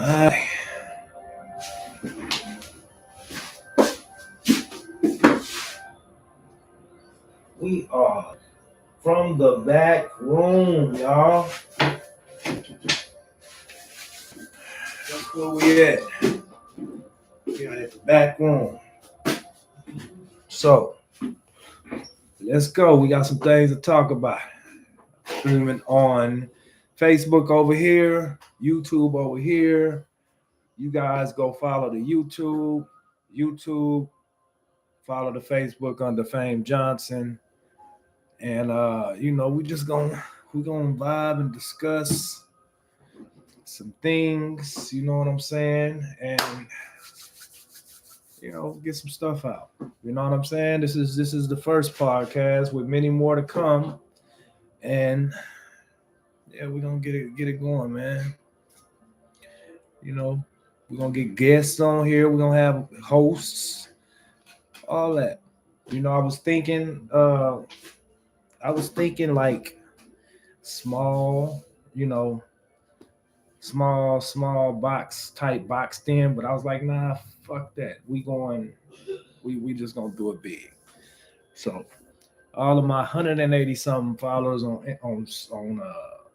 Alright. We are from the back room, y'all. That's where we at. We are at the back room. So let's go. We got some things to talk about. Streaming on Facebook over here, YouTube over here. You guys go follow the YouTube, follow the Facebook under Fame Johnson. And we're gonna vibe and discuss some things, you know what I'm saying? And get some stuff out. You know what I'm saying? This is the first podcast with many more to come. And yeah, we're gonna get it going, man. We're gonna get guests on here, we're gonna have hosts, all that. I was thinking like small, small box type boxed in, but I was like, nah, fuck that. We just gonna do it big. So all of my 180 something followers on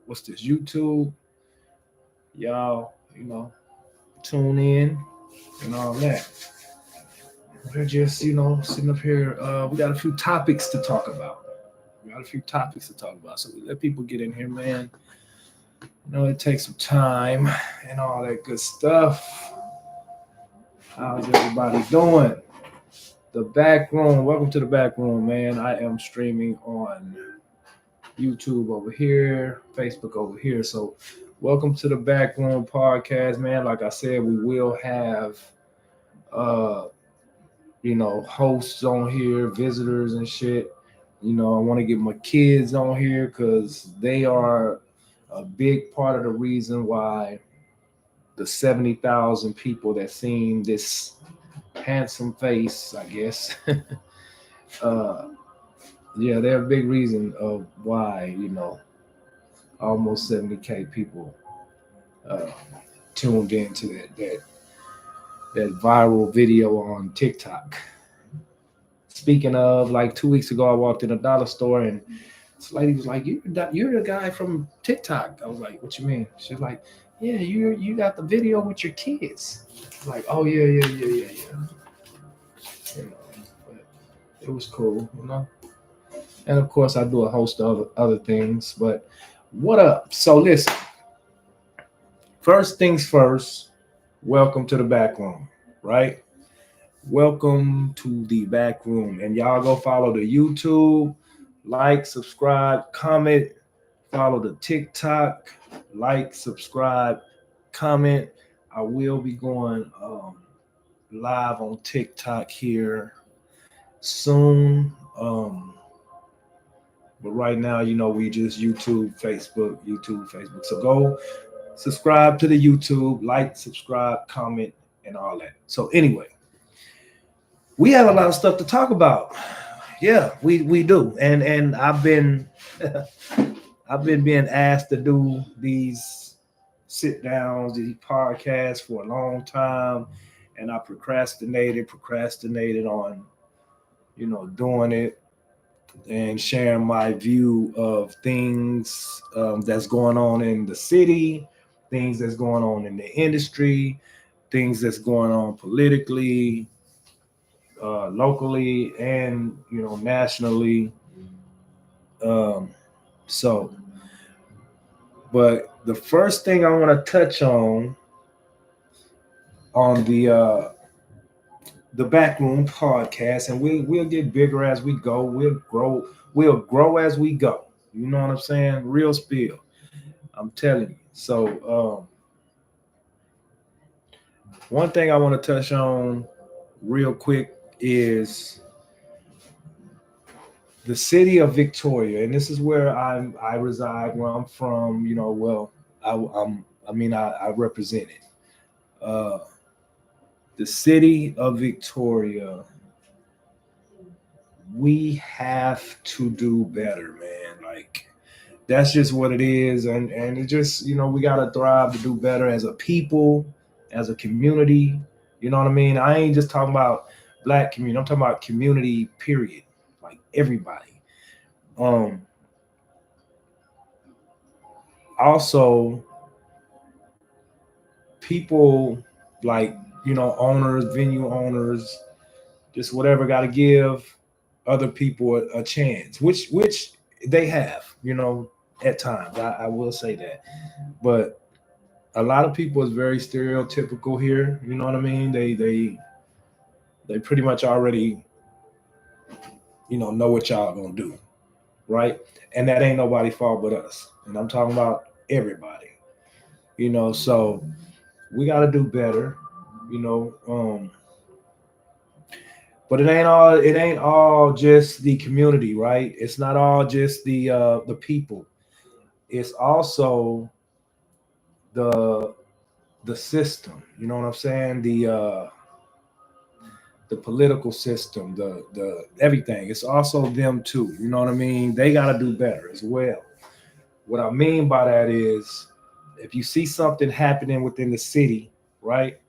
what's this, YouTube, y'all, tune in and all that. We're just, sitting up here. We got a few topics to talk about. So we let people get in here, man. It takes some time and all that good stuff. How's everybody doing? The back room. Welcome to the back room, man. I am streaming on YouTube over here, Facebook over here. So welcome to the back room podcast, man. Like I said, we will have hosts on here, visitors and shit. I want to get my kids on here because they are a big part of the reason why the 70,000 people that seen this handsome face, I guess, they're a big reason of why, almost 70K people tuned into that viral video on TikTok. Speaking of, like 2 weeks ago, I walked in a dollar store and this lady was like, you're the guy from TikTok. I was like, what you mean? She's like, yeah, you got the video with your kids. I was like, oh yeah. But it was cool, And of course, I do a host of other things. But what up? So listen, first things first, welcome to the back room, right? Welcome to the back room. And y'all go follow the YouTube, like, subscribe, comment, follow the TikTok, like, subscribe, comment. I will be going live on TikTok here soon. But right now, we just YouTube, Facebook. So go subscribe to the YouTube, like, subscribe, comment, and all that. So anyway, we have a lot of stuff to talk about. Yeah, we do. And I've been I've been being asked to do these sit downs, these podcasts for a long time, and I procrastinated on doing it and sharing my view of things that's going on in the city, things that's going on in the industry, things that's going on politically, locally, and nationally. But the first thing I want to touch on the Backroom podcast, and we'll get bigger as we go. We'll grow as we go. You know what I'm saying? Real spiel. I'm telling you. So one thing I want to touch on real quick is the city of Victoria, and this is where I reside, where I'm from. I represent it. The city of Victoria, we have to do better, man. Like, that's just what it is. And it just, we got to thrive to do better as a people. as a community. You know what I mean? I ain't just talking about black community. I'm talking about community, period. Like everybody. Also, people like, owners, venue owners, just whatever, got to give other people a chance, which they have, at times. I will say that, but a lot of people is very stereotypical here. You know what I mean? They pretty much already, know what y'all gonna do, right? And that ain't nobody fault but us. And I'm talking about everybody. So we got to do better. You know, but it ain't all just the community, right? It's not all just the people. It's also the the system. You know what I'm saying? The political system, the everything. It's also them too. You know what I mean? They got to do better as well. What I mean by that is, if you see something happening within the city, right?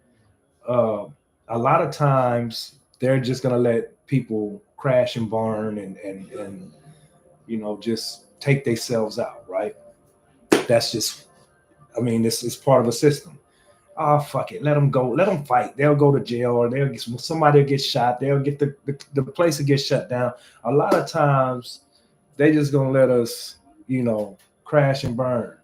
Uh, a lot of times they're just gonna let people crash and burn and just take themselves out, right? That's just, I mean, this is part of a system. Oh, fuck it, let them go, let them fight. They'll go to jail, or somebody will get shot. They'll get the place to get shut down. A lot of times they just gonna let us, crash and burn.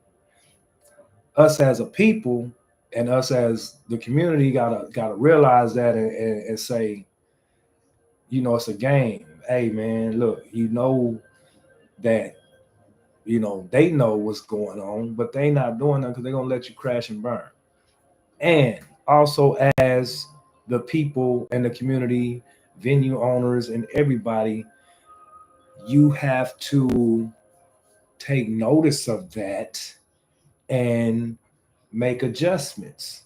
Us as a people and us as the community gotta realize that, and say, it's a game. Hey man, look, that they know what's going on, but they not doing that because they're gonna let you crash and burn. And also, as the people and the community, venue owners, and everybody, you have to take notice of that and make adjustments.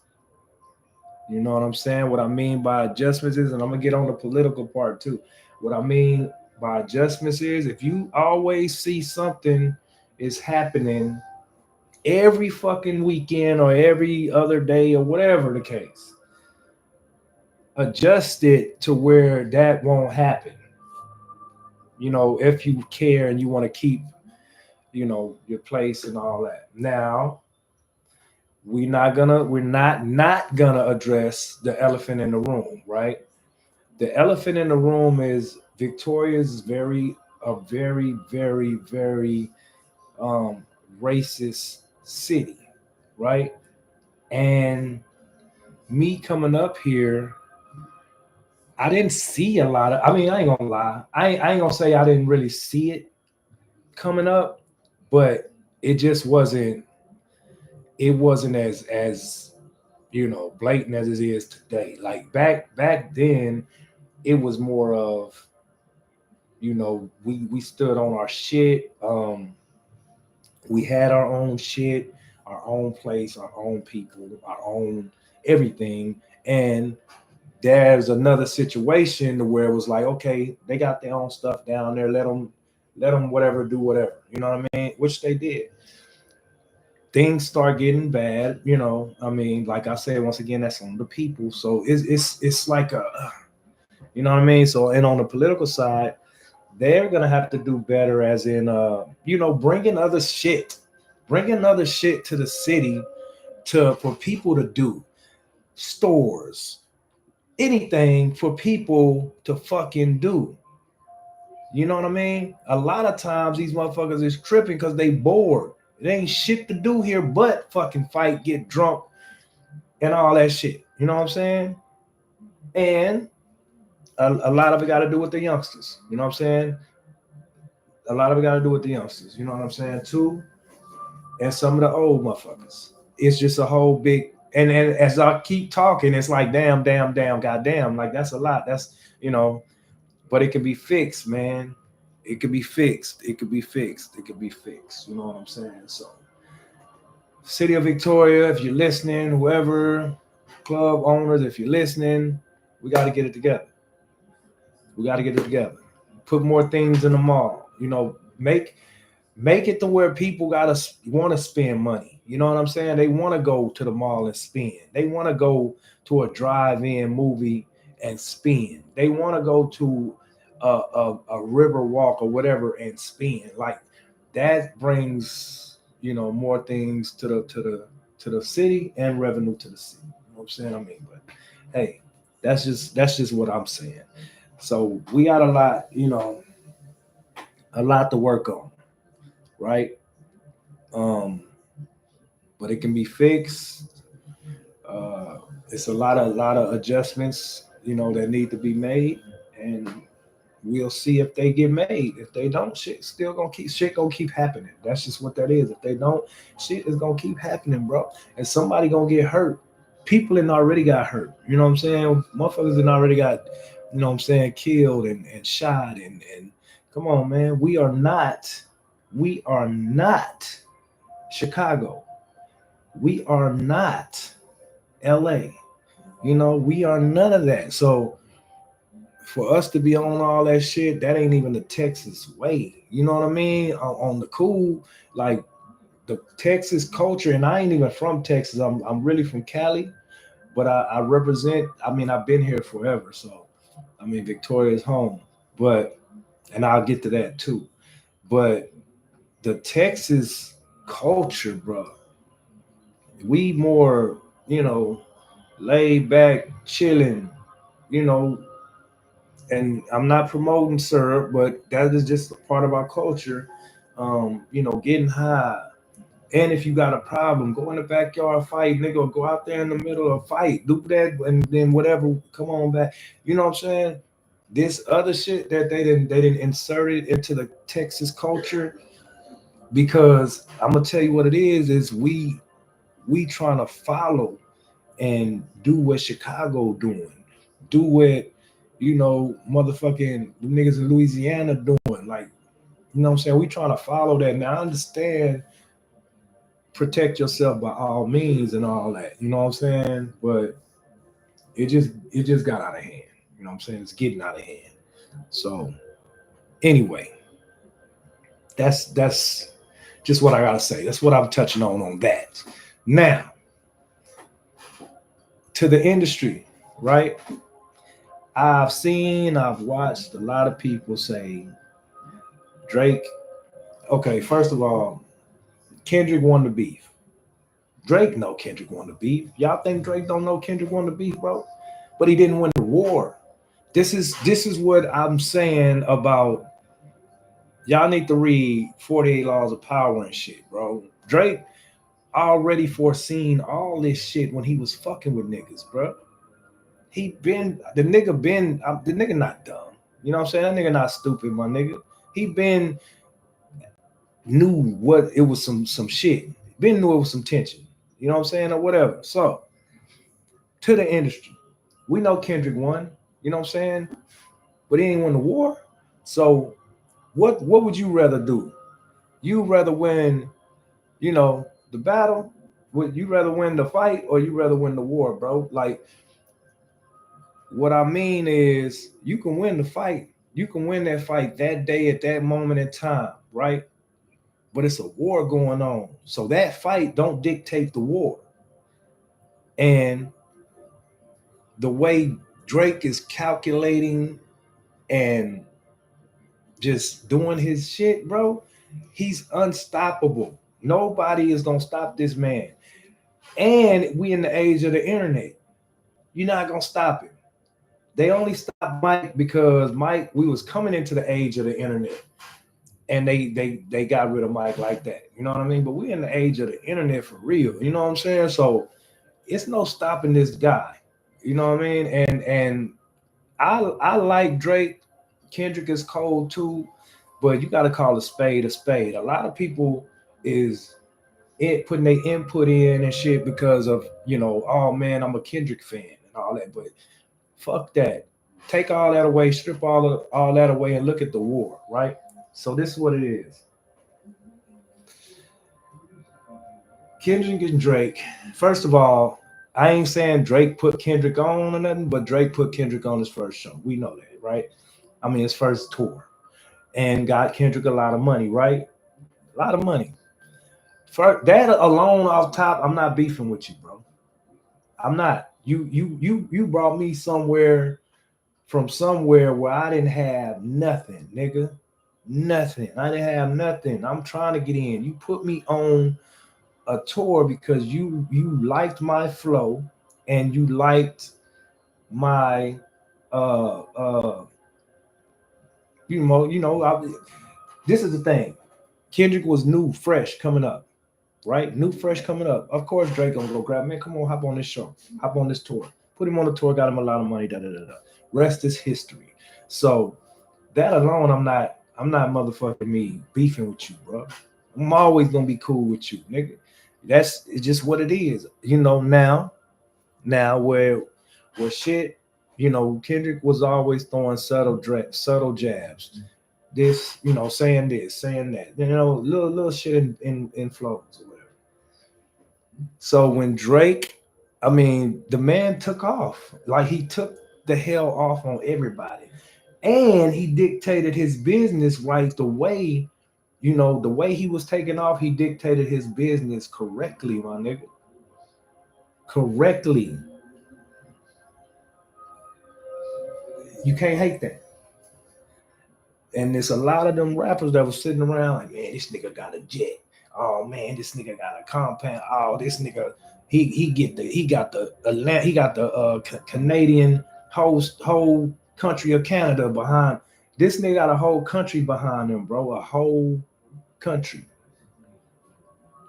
You know what I'm saying? What I mean by adjustments is, and I'm gonna get on the political part too. What I mean by adjustments is, if you always see something is happening every fucking weekend or every other day or whatever the case, adjust it to where that won't happen. If you care and you want to keep, your place and all that. Now, we're not gonna address the elephant in the room, right? The elephant in the room is Victoria's a very, very, very um, racist city, right? And me coming up here, I didn't see a lot of. I mean, I ain't gonna lie. I ain't gonna say I didn't really see it coming up, but it just wasn't. It wasn't as blatant as it is today. Like back then, it was more of, we stood on our shit. We had our own shit, our own place, our own people, our own everything. And there's another situation where it was like, okay, they got their own stuff down there. Let them whatever, do whatever. You know what I mean? Which they did. Things start getting bad. I mean, like I said, once again, that's on the people. So it's like you know what I mean? So, and on the political side, they're gonna have to do better, as in, bringing other shit to the city, for people to do, stores, anything for people to fucking do. You know what I mean? A lot of times these motherfuckers is tripping because they bored. It ain't shit to do here but fucking fight, get drunk, and all that shit. You know what I'm saying? And a lot of it got to do with the youngsters. You know what I'm saying? A lot of it got to do with the youngsters. You know what I'm saying too? And some of the old motherfuckers. It's just a whole big. And as I keep talking, it's like damn, damn, damn, goddamn. Like that's a lot. That's but it can be fixed, man. It could be fixed. It could be fixed. It could be fixed. You know what I'm saying? So, City of Victoria, if you're listening, whoever, club owners, if you're listening, we got to get it together. We got to get it together. Put more things in the mall. Make it to where people gotta want to spend money. You know what I'm saying? They want to go to the mall and spend. They want to go to a drive-in movie and spend. They want to go to a river walk or whatever and spend. Like that brings, you know, more things to the city and revenue to the city. You know what I'm saying? I mean, but hey, that's just what I'm saying. So we got a lot, you know, a lot to work on, right? Um, but it can be fixed. Uh, it's a lot of adjustments, you know, that need to be made, and we'll see if they get made. If they don't, shit gonna keep happening. That's just what that is. If they don't, shit is gonna keep happening, bro. And somebody gonna get hurt. People that already got hurt. You know what I'm saying? Motherfuckers that already got, you know what I'm saying, killed and shot and come on, man. We are not Chicago. We are not LA. You know, we are none of that. So for us to be on all that shit, that ain't even the Texas way. You know what I mean? On the cool, like the Texas culture, and I ain't even from Texas. I'm really from Cali, but I represent. I mean, I've been here forever, so I mean, Victoria's home. But and I'll get to that too. But the Texas culture, bro, we more, you know, laid back, chilling, you know, and I'm not promoting syrup, but that is just a part of our culture. You know, getting high. And if you got a problem, go in the backyard, fight, nigga, or go out there in the middle of fight, do that, and then whatever, come on back. You know what I'm saying? This other shit that they didn't insert it into the Texas culture because I'm gonna tell you what it is we trying to follow and do what Chicago doing, do what you know motherfucking the niggas in Louisiana doing. Like, you know what I'm saying? We trying to follow that. Now I understand protect yourself by all means and all that. You know what I'm saying? But it just got out of hand. You know what I'm saying? It's getting out of hand. So anyway, that's just what I gotta say. That's what I'm touching on that. Now to the industry, right? I've watched a lot of people say Drake. Okay, first of all, Kendrick won the beef. Drake know Kendrick won the beef. Y'all think Drake don't know Kendrick won the beef, bro? But he didn't win the war. This is what I'm saying about y'all need to read 48 Laws of Power and shit, bro. Drake already foreseen all this shit when he was fucking with niggas, bro. He been the nigga not dumb. You know what I'm saying? That nigga not stupid, my nigga. He been knew what it was some shit. Been knew it was some tension. You know what I'm saying? Or whatever. So to the industry. We know Kendrick won, you know what I'm saying? But he ain't won the war. So what would you rather do? You rather win, you know, the battle? Would you rather win the fight or you rather win the war, bro? Like what I mean is you can win the fight. You can win that fight that day at that moment in time, right? But it's a war going on. So that fight don't dictate the war. And the way Drake is calculating and just doing his shit, bro, he's unstoppable. Nobody is gonna stop this man. And we in the age of the internet. You're not gonna stop him. They only stopped Mike because Mike, we was coming into the age of the internet. And they got rid of Mike like that. You know what I mean? But we in the age of the internet for real. You know what I'm saying? So it's no stopping this guy. You know what I mean? And I like Drake. Kendrick is cold too, but you got to call a spade a spade. A lot of people is putting their input in and shit because of, you know, oh man, I'm a Kendrick fan and all that. But fuck that. Take all that away, strip all that away, and look at the war, right? So this is what it is. Kendrick and Drake. First of all, I ain't saying Drake put Kendrick on or nothing, but Drake put Kendrick on his first show. We know that, right? I mean, his first tour, and got Kendrick a lot of money, right? A lot of money. For that alone off top, I'm not beefing with you, bro. I'm not. You brought me somewhere from somewhere where I didn't have nothing, nigga. Nothing. I didn't have nothing. I'm trying to get in. You put me on a tour because you liked my flow and you liked my this is the thing. Kendrick was new, fresh coming up, right? New, fresh coming up. Of course, Drake gonna go grab, man. Come on, hop on this show, hop on this tour. Put him on the tour, got him a lot of money. Da da da da. Rest is history. So that alone, I'm not motherfucking me beefing with you, bro. I'm always gonna be cool with you, nigga. That's it's just what it is. Now where shit, Kendrick was always throwing subtle jabs. This, saying this, saying that, little shit in flows or whatever. So when Drake, I mean, the man took off. Like he took the hell off on everybody. And he dictated his business right the way, the way he was taking off, he dictated his business correctly, my nigga. Correctly. You can't hate that. And there's a lot of them rappers that was sitting around like, man, this nigga got a jet. Oh man, this nigga got a compound. Oh, this nigga, he got the Canadian whole country of Canada behind. This nigga got a whole country behind him, bro. A whole country.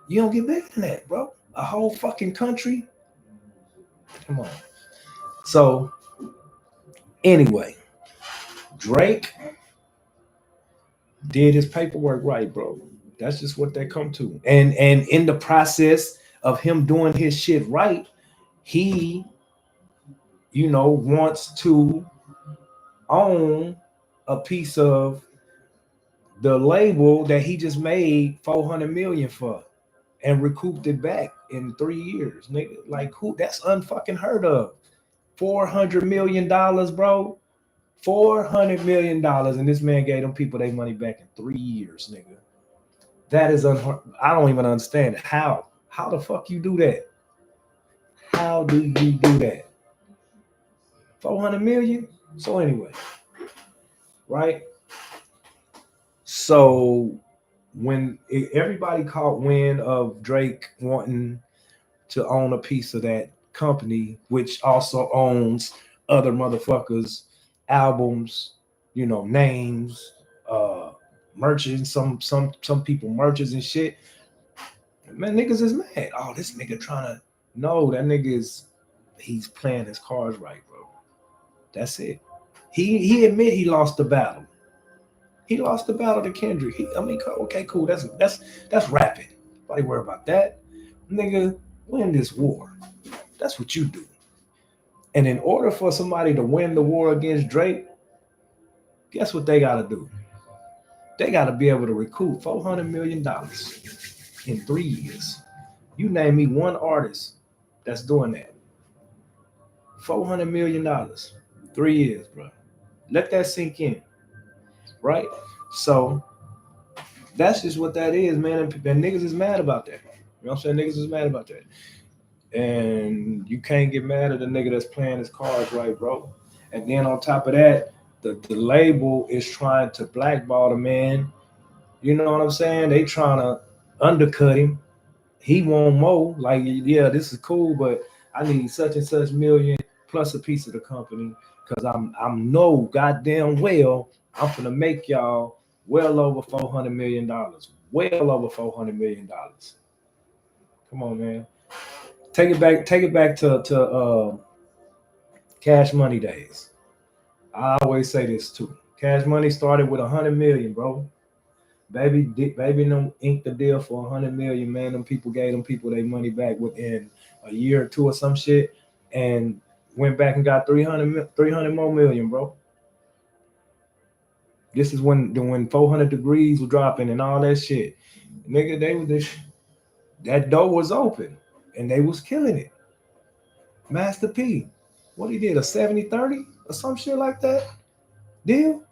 You don't get bigger than that, bro. A whole fucking country. Come on. So anyway, Drake did his paperwork right, bro. That's just what they come to. And in the process of him doing his shit right, he, wants to own a piece of the label that he just made 400 million for and recouped it back in 3 years, nigga. Like who? That's unfucking heard of. $400 million, bro. $400 million, and this man gave them people their money back in 3 years, nigga. That is I don't even understand how. How the fuck you do that? How do you do that? 400 million. So anyway, right? So when everybody caught wind of Drake wanting to own a piece of that company, which also owns other motherfuckers' albums, names, merchants, some people merchants and shit. Man, niggas is mad. Oh, this nigga trying to. No, that nigga he's playing his cards right, bro. That's it. He admit he lost the battle. He lost the battle to Kendrick. Okay, cool. That's rapping. Nobody worry about that. Nigga, win this war. That's what you do. And in order for somebody to win the war against Drake, guess what they got to do? They got to be able to recoup $400 million in 3 years. You name me one artist that's doing that. $400 million, 3 years, bro. Let that sink in, right? So that's just what that is, man. And niggas is mad about that. You know what I'm saying? Niggas is mad about that. And you can't get mad at a nigga that's playing his cards right, bro. And then on top of that, the label is trying to blackball the man. You know what I'm saying? They trying to undercut him. He want more. Like, yeah, this is cool, but I need such and such million plus a piece of the company because I'm no goddamn well I'm gonna make y'all well over $400 million. Well over $400 million. Come on, man. Take it back to Cash Money days. I always say this too. Cash Money started with 100 million, bro. Baby them inked the deal for 100 million, man. Them people gave them people their money back within a year or two or some shit, and went back and got 300 more million, bro. This is when 400 Degrees was dropping and all that shit. Nigga, that door was open and they was killing it. Master P, what he did, a 70-30 or some shit like that deal?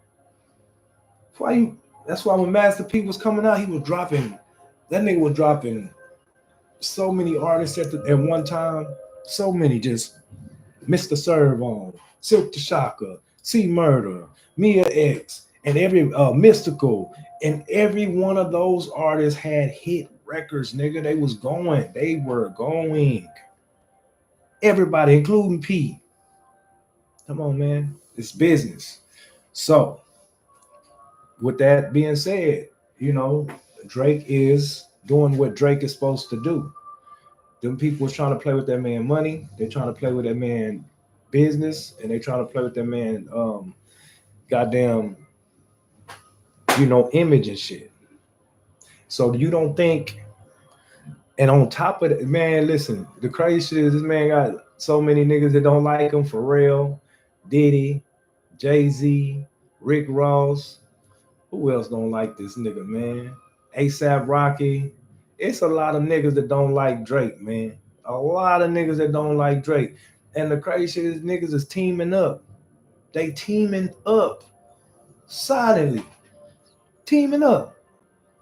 That's why when Master P was coming out, he was dropping. That nigga was dropping so many artists at one time. So many just Mr. Servon, Silk the Shocker, C Murder, Mia X, and every Mystical, and every one of those artists had hit records, nigga. They was going. They were going. Everybody, including P. Come on, man. It's business. So, with that being said, you know, Drake is doing what Drake is supposed to do. Them people was trying to play with that man money. They're trying to play with that man business, and they trying to play with that man goddamn, image and shit. So you don't think, and on top of that, man, listen, the crazy shit is this man got so many niggas that don't like him. Pharrell, Diddy, Jay-Z, Rick Ross. Who else don't like this nigga, man? ASAP Rocky. It's a lot of niggas that don't like Drake, man. A lot of niggas that don't like Drake. And the crazy shit is niggas is teaming up. They teaming up silently. Teaming up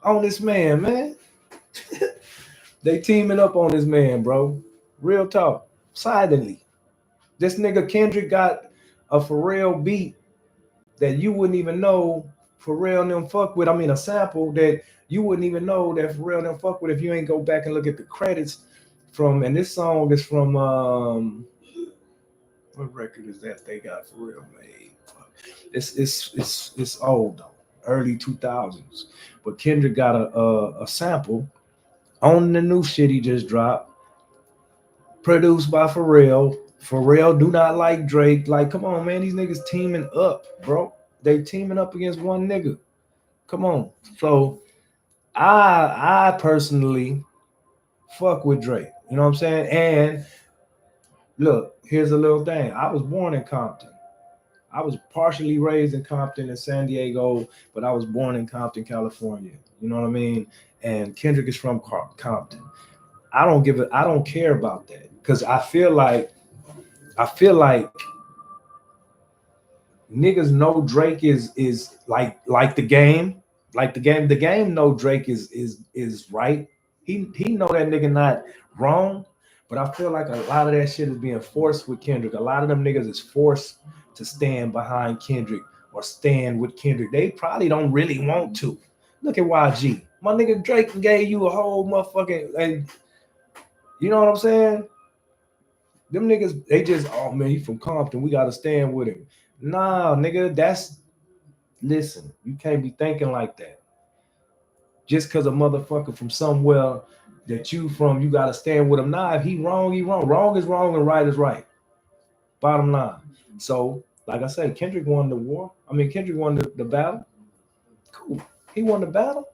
on this man, man. They teaming up on this man, bro. Real talk. Silently. This nigga Kendrick got a Pharrell beat that you wouldn't even know Pharrell and them fuck with. I mean, a sample that you wouldn't even know that Pharrell and them fuck with if you ain't go back and look at the credits from. And this song is from what record is that they got Pharrell made? It's old though, early 2000s. But Kendrick got a sample on the new shit he just dropped, produced by Pharrell. Pharrell do not like Drake. Like, come on, man, these niggas teaming up, bro. They teaming up against one nigga. Come on. So I personally fuck with Drake. You know what I'm saying? And look, here's a little thing. I was born in Compton. I was partially raised in Compton and San Diego, but I was born in Compton, California. You know what I mean? And Kendrick is from Compton. I don't care about that because I feel like niggas know Drake is like the game. Like the game know Drake is right. He know that nigga not wrong, but I feel like a lot of that shit is being forced with Kendrick. A lot of them niggas is forced to stand behind Kendrick or stand with Kendrick. They probably don't really want to. Look at YG. My nigga Drake gave you a whole motherfucking, and you know what I'm saying? Them niggas, they just, oh man, he from Compton. We gotta stand with him. Nah, nigga, listen, you can't be thinking like that. Just because a motherfucker from somewhere that you from, you gotta stand with him. Nah, if he wrong, he wrong. Wrong is wrong and right is right. Bottom line. So, like I said, Kendrick won the war. I mean, Kendrick won the battle. Cool. He won the battle.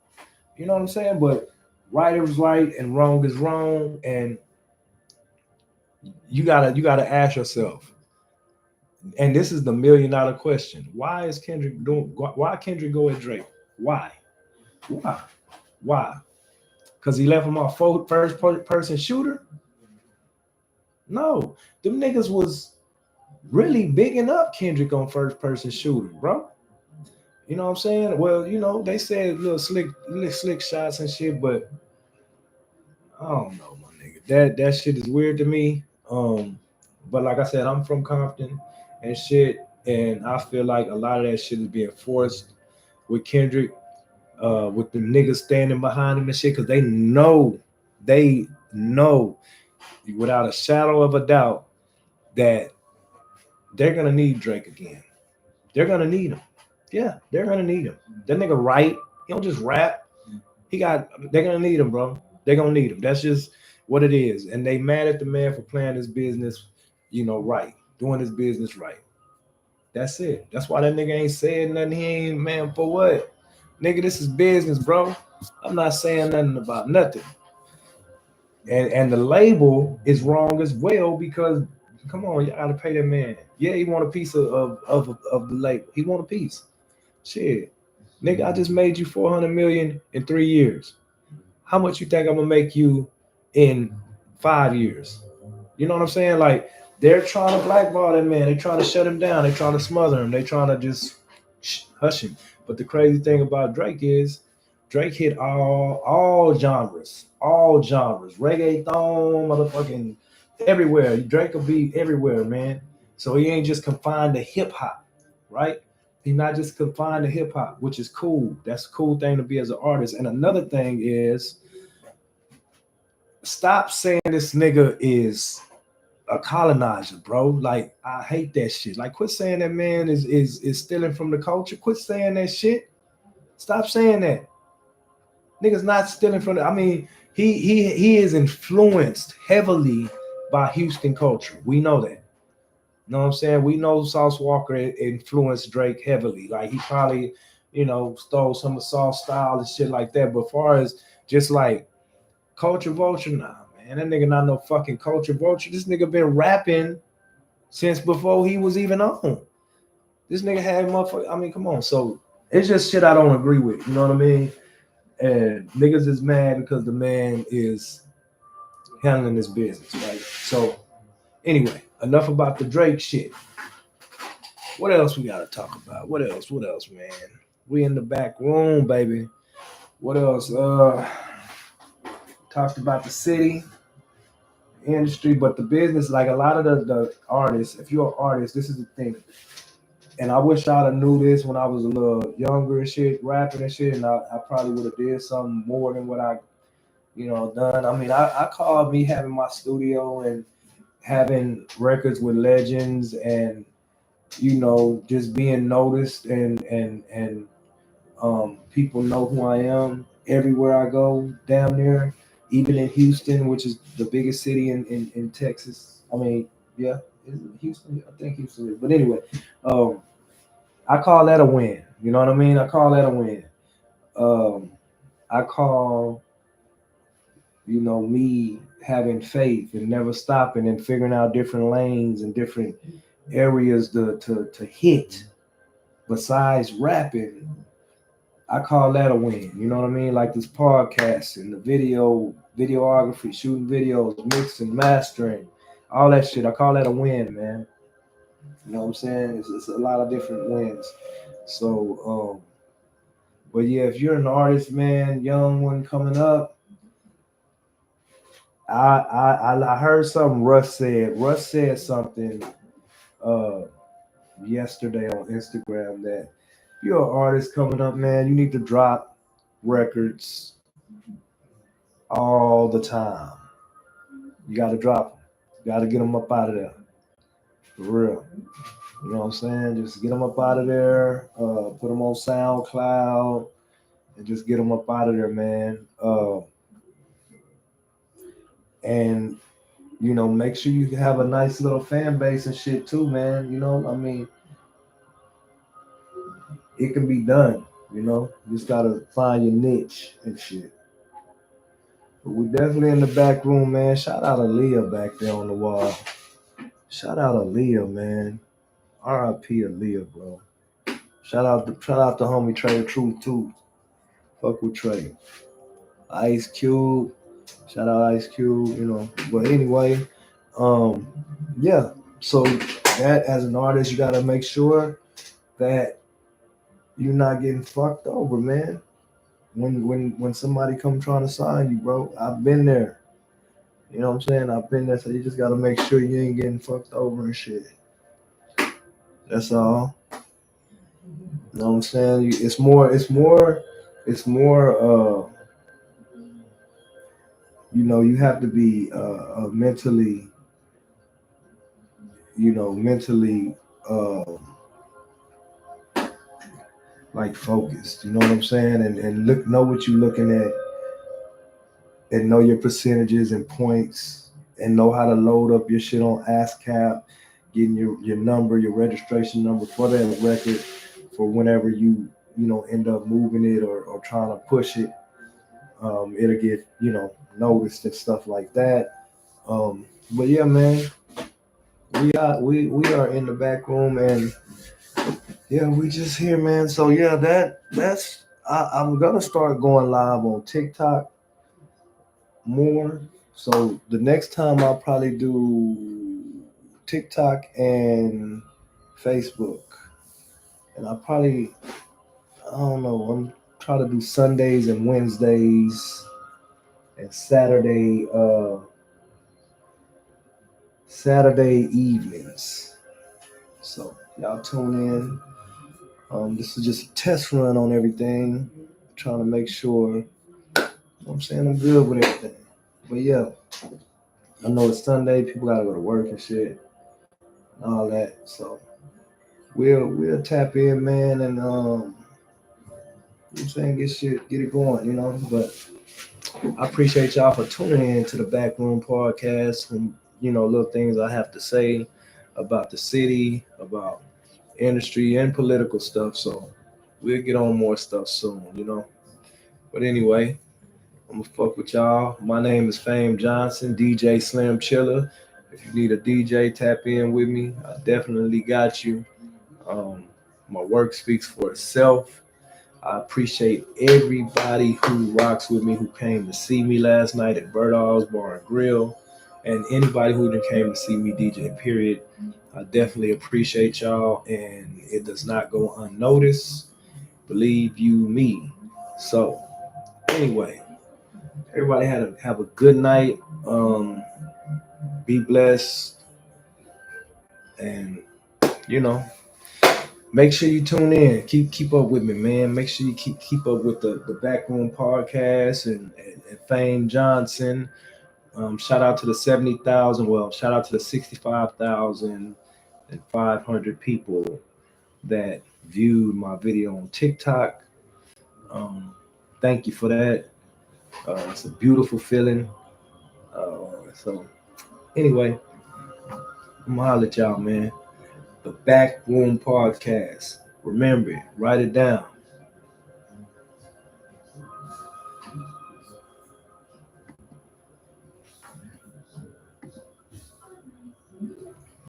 You know what I'm saying? But right is right and wrong is wrong. And you gotta ask yourself, and this is the $1 million question: why Kendrick go at Drake? Why? Because he left him off first person shooter? No, them niggas was really bigging up Kendrick on first person shooter, bro. You know what I'm saying? Well, they said little slick shots and shit, but I don't know, my nigga. That shit is weird to me. But like I said, I'm from Compton and shit, and I feel like a lot of that shit is being forced with Kendrick, with the niggas standing behind him and shit, because they know without a shadow of a doubt that they're gonna need Drake again. They're gonna need him. Yeah, they're gonna need him. That nigga write. He don't just rap. They're gonna need him, bro. They're gonna need him. That's just what it is. And they mad at the man for playing his business, right, doing his business right. That's it. That's why that nigga ain't saying nothing. He ain't, man, for what? Nigga, this is business, bro. I'm not saying nothing about nothing. And the label is wrong as well, because come on, you gotta pay that man. Yeah, he want a piece of the label. He want a piece. Shit. Nigga, I just made you $400 million in 3 years. How much you think I'm gonna make you in 5 years? You know what I'm saying? Like, they're trying to blackball that man. They trying to shut him down. They trying to smother him. They trying to just hush him. But the crazy thing about Drake is Drake hit all genres, all genres, reggaeton, motherfucking everywhere. Drake will be everywhere, man. So he ain't just confined to hip hop, right? He's not just confined to hip hop, which is cool. That's a cool thing to be as an artist. And another thing is, stop saying this nigga is a colonizer, bro. Like, I hate that shit. Like, quit saying that man is stealing from the culture. Quit saying that shit. Stop saying that. Niggas not stealing from the. I mean, he is influenced heavily by Houston culture. We know that. You know what I'm saying? We know Sauce Walker influenced Drake heavily. Like, he probably, stole some of Sauce style and shit like that. But as far as just like Culture Vulture, nah, man, that nigga not no fucking Culture Vulture. This nigga been rapping since before he was even on. This nigga had motherfucker. I mean, come on. So it's just shit I don't agree with. You know what I mean? And niggas is mad because the man is handling his business, right? So anyway, enough about the Drake shit. What else we gotta talk about? What else, man? We in the back room, baby. What else? Talked about the city, industry, but the business, like a lot of the artists, if you're an artist, this is the thing. And I wish I'd have knew this when I was a little younger and shit, rapping and shit, and I probably would have did something more than what I, done. I mean, I called me having my studio and having records with legends and, just being noticed and people know who I am everywhere I go down there, even in Houston, which is the biggest city in Texas. I mean, yeah, is it Houston? I think Houston is. But anyway, I call that a win. You know what I mean? I call that a win. Um, I call, me having faith and never stopping and figuring out different lanes and different areas to hit besides rapping. I call that a win. You know what I mean? Like this podcast and the videography, shooting videos, mixing, mastering, all that shit. I call that a win, man. You know what I'm saying? It's a lot of different wins. So, but yeah, if you're an artist, man, young one coming up, I heard something Russ said. Russ said something uh yesterday on Instagram that if you're an artist coming up, man, you need to drop records all the time. You got to drop them. You got to get them up out of there. For real. You know what I'm saying? Just get them up out of there. Put them on SoundCloud and just get them up out of there, man. And make sure you have a nice little fan base and shit too, man. I mean, it can be done. You just gotta find your niche and shit. But we're definitely in the back room, man. Shout out to Leah back there on the wall. Shout out to Leah, man. R.I.P. Aaliyah, bro. Shout out to homie Trey Truth too. Fuck with Trey. Ice Cube. Shout out Ice Cube, But anyway, yeah. So that as an artist, you gotta make sure that you're not getting fucked over, man. When somebody come trying to sign you, bro. I've been there. You know what I'm saying? I've been there, so you just gotta make sure you ain't getting fucked over and shit. That's all. You know what I'm saying? It's more you have to be mentally uh like focused. You know what I'm saying? And know what you're looking at and know your percentages and points and know how to load up your shit on ASCAP, getting your number, your registration number for that record for whenever you end up moving it or trying to push it. It'll get noticed and stuff like that. But yeah, man, we are in the back room and yeah, we just here, man. So yeah, that's I'm gonna start going live on TikTok more. So the next time I'll probably do TikTok and Facebook, and I don't know. I'm trying to do Sundays and Wednesdays and Saturday evenings. So y'all tune in. This is just a test run on everything. Trying to make sure, you know what I'm saying, I'm good with everything. But yeah, I know it's Sunday, people gotta go to work and shit and all that. So we'll tap in, man, and you know what I'm saying, get it going, you know. But I appreciate y'all for tuning in to the Backroom Podcast and little things I have to say about the city, about industry and political stuff. So we'll get on more stuff soon. But anyway, I'm gonna fuck with y'all. My name is Fame Johnson, DJ Slim Chiller. If you need a DJ, tap in with me. I definitely got you. Um, my work speaks for itself. I appreciate everybody who rocks with me, who came to see me last night at Birdall's Bar and Grill, and anybody who came to see me DJ, period. I definitely appreciate y'all, and it does not go unnoticed. Believe you me. So, anyway, everybody have a good night. Be blessed, and you know, make sure you tune in. Keep up with me, man. Make sure you keep up with the Backroom Podcast and Fame Johnson. Shout out to the 70,000. Well, shout out to the 65,500 people that viewed my video on TikTok. Um, Thank you for that. It's a beautiful feeling. So anyway, I'm gonna holler at y'all, man. The Backroom Podcast. Remember it. Write it down.